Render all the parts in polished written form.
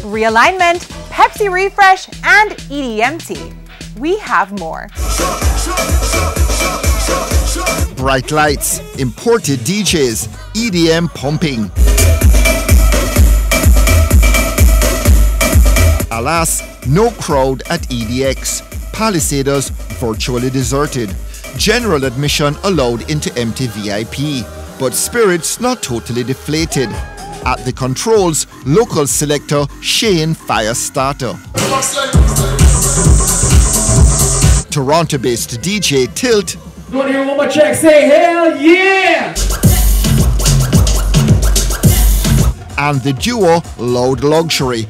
realignment, Pepsi refresh, and EDMT. We have more. Bright lights, imported DJs, EDM pumping. Alas, no crowd at EDX. Palisados virtually deserted. General admission allowed into empty VIP, but spirits not totally deflated. At the controls, local selector Shane Firestarter. Toronto-based DJ Tilt. You want to hear one more check? Say hell yeah! And the duo Loud Luxury.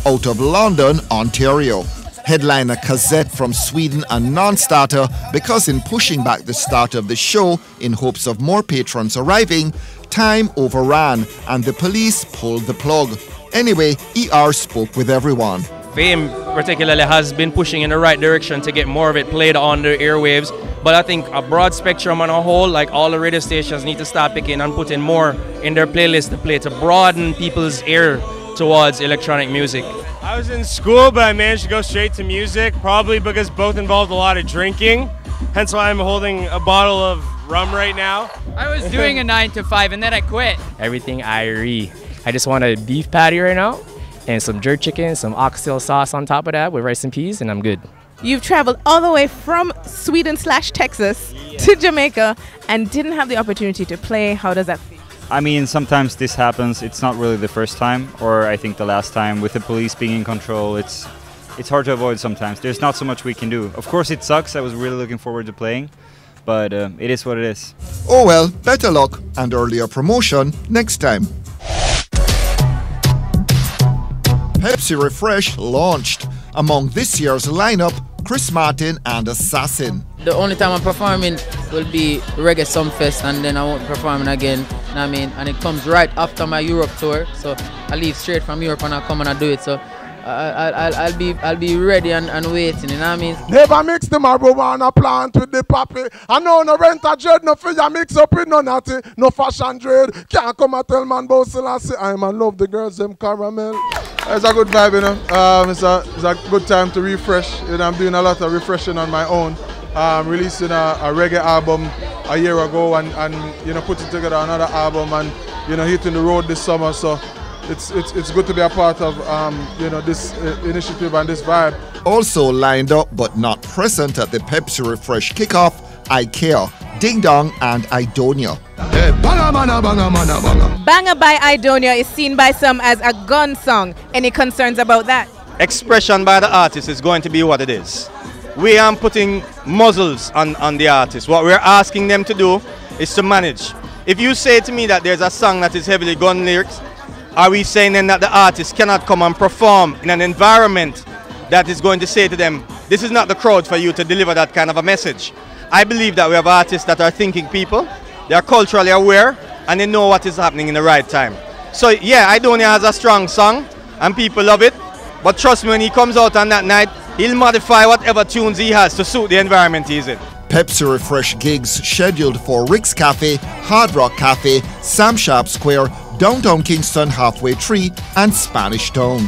Out of London, Ontario. Headliner Kazette from Sweden a non-starter because in pushing back the start of the show in hopes of more patrons arriving, time overran and the police pulled the plug. Anyway, ER spoke with everyone. Fame particularly has been pushing in the right direction to get more of it played on the airwaves, but I think a broad spectrum on a whole, like all the radio stations, need to start picking and putting more in their playlist to play to broaden people's ear towards electronic music. I was in school, but I managed to go straight to music, probably because both involved a lot of drinking, hence why I'm holding a bottle of rum right now. I was doing a 9 to 5 and then I quit. Everything I just want a beef patty right now and some jerk chicken, some oxtail sauce on top of that with rice and peas, and I'm good. You've traveled all the way from Sweden/Texas to Jamaica and didn't have the opportunity to play. How does that feel? I mean, sometimes this happens. It's not really the first time, or I think the last time. With the police being in control, it's hard to avoid sometimes. There's not so much we can do. Of course it sucks. I was really looking forward to playing, but it is what it is. Oh well, better luck and earlier promotion next time. Pepsi Refresh launched. Among this year's lineup, Chris Martin and Assassin. The only time I'm performing will be Reggae Sumfest, and then I won't be performing again. You know what I mean? And it comes right after my Europe tour, so I leave straight from Europe and I come and I do it. So I'll be ready and waiting. You know what I mean? Never mix the marijuana plant with the poppy. I know no rent a dread, no figure mix up with no natty, no fashion dread. Can't come and tell man about Selassie. I'm in love the girls them caramel. It's a good vibe, you know. It's a good time to refresh. You know, I'm doing a lot of refreshing on my own. Releasing a reggae album a year ago and you know, putting together another album and you know, hitting the road this summer. So it's good to be a part of you know, this initiative and this vibe. Also lined up but not present at the Pepsi Refresh kickoff, IKEA, Ding Dong and Idonia. Banger by Idonia is seen by some as a gun song. Any concerns about that? Expression by the artist is going to be what it is. We aren't putting muzzles on the artist. What we're asking them to do is to manage. If you say to me that there's a song that is heavily gun lyrics, are we saying then that the artist cannot come and perform in an environment that is going to say to them, this is not the crowd for you to deliver that kind of a message? I believe that we have artists that are thinking people, they are culturally aware, and they know what is happening in the right time. So yeah, Idonia has a strong song, and people love it, but trust me, when he comes out on that night, he'll modify whatever tunes he has to suit the environment he's in. Pepsi Refresh gigs scheduled for Rick's Cafe, Hard Rock Cafe, Sam Sharp Square, Downtown Kingston Halfway Tree and Spanish Town.